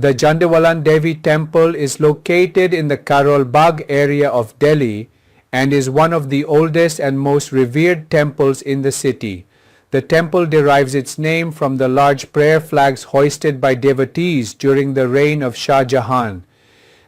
The Jandewalan Devi temple is located in the Karol Bagh area of Delhi and is one of the oldest and most revered temples in the city. The temple derives its name from the large prayer flags hoisted by devotees during the reign of Shah Jahan.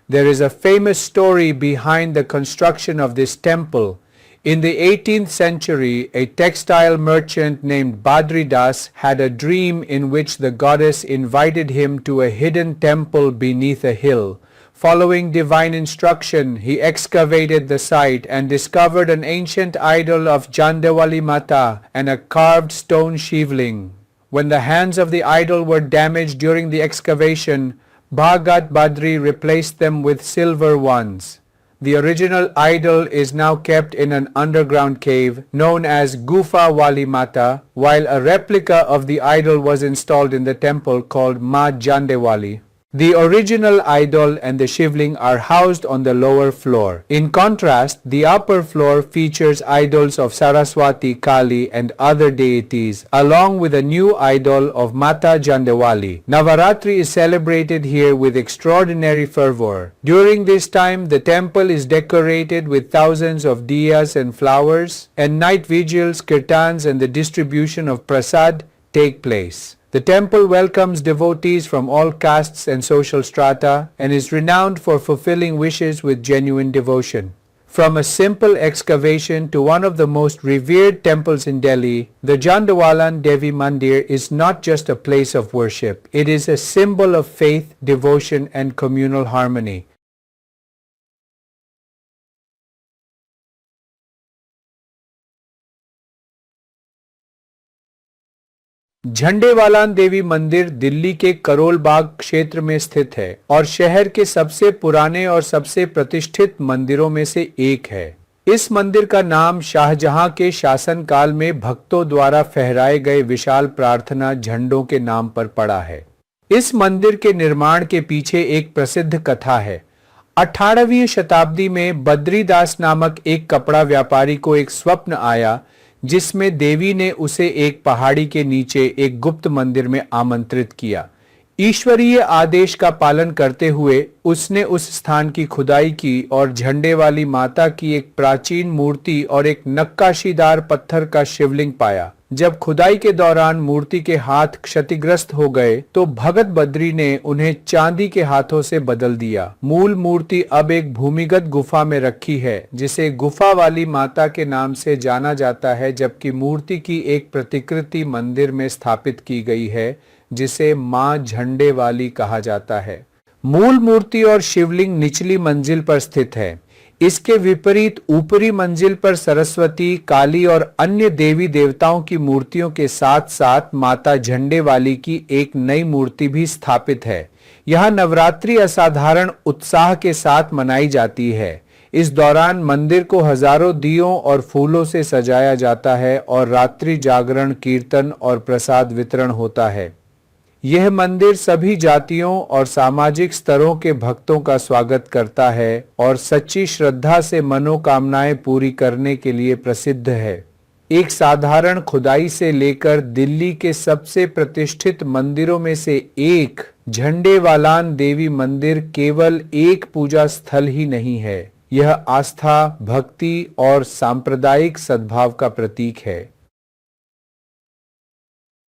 There is a famous story behind the construction of this temple. In the 18th century, a textile merchant named Badri Das had a dream in which the goddess invited him to a hidden temple beneath a hill. Following divine instruction, he excavated the site and discovered an ancient idol of Jandewali Mata and a carved stone shivling. When the hands of the idol were damaged during the excavation, Bhagat Badri replaced them with silver ones. The original idol is now kept in an underground cave known as Gufa Wali Mata, while a replica of the idol was installed in the temple called Ma Jandewali. The original idol and the shivling are housed on the lower floor. In contrast, the upper floor features idols of Saraswati, Kali and other deities, along with a new idol of Mata Jandewali. Navaratri is celebrated here with extraordinary fervor. During this time, the temple is decorated with thousands of diyas and flowers, and night vigils, kirtans and the distribution of prasad take place. The temple welcomes devotees from all castes and social strata and is renowned for fulfilling wishes with genuine devotion. From a simple excavation to one of the most revered temples in Delhi, the Jandewalan Devi Mandir is not just a place of worship. It is a symbol of faith, devotion and communal harmony. Jhandewalan देवी मंदिर दिल्ली के करोल बाग क्षेत्र में स्थित है और शहर के सबसे पुराने और सबसे प्रतिष्ठित मंदिरों में से एक है। इस मंदिर का नाम शाहजहां के शासनकाल में भक्तों द्वारा फहराए गए विशाल प्रार्थना झंडों के नाम पर पड़ा है। इस मंदिर के निर्माण के पीछे एक प्रसिद्ध कथा है। 18वीं शताब्दी में बद्रीदास नामक एक कपड़ा व्यापारी को एक स्वप्न आया जिसमें देवी ने उसे एक पहाड़ी के नीचे एक गुप्त मंदिर में आमंत्रित किया। ईश्वरीय आदेश का पालन करते हुए उसने उस स्थान की खुदाई की और झंडे वाली माता की एक प्राचीन मूर्ति और एक नक्काशीदार पत्थर का शिवलिंग पाया। जब खुदाई के दौरान मूर्ति के हाथ क्षतिग्रस्त हो गए तो भगत बद्री ने उन्हें चांदी के हाथों से बदल दिया। मूल मूर्ति अब एक भूमिगत गुफा में रखी है जिसे गुफा वाली माता के नाम से जाना जाता है, जबकि मूर्ति की एक प्रतिकृति मंदिर में स्थापित की गई है जिसे मां झंडे वाली कहा जाता है। मूल मूर्ति और शिवलिंग निचली मंजिल पर स्थित है। इसके विपरीत ऊपरी मंजिल पर सरस्वती, काली और अन्य देवी देवताओं की मूर्तियों के साथ साथ माता झंडे वाली की एक नई मूर्ति भी स्थापित है। यह नवरात्रि असाधारण उत्साह के साथ मनाई जाती है। इस दौरान मंदिर को हजारों दियों और फूलों से सजाया जाता है और रात्रि जागरण, कीर्तन और प्रसाद वितरण होता है। यह मंदिर सभी जातियों और सामाजिक स्तरों के भक्तों का स्वागत करता है और सच्ची श्रद्धा से मनोकामनाएं पूरी करने के लिए प्रसिद्ध है। एक साधारण खुदाई से लेकर दिल्ली के सबसे प्रतिष्ठित मंदिरों में से एक झंडेवालान देवी मंदिर केवल एक पूजा स्थल ही नहीं है, यह आस्था, भक्ति और सांप्रदायिक सद्भाव का प्रतीक है।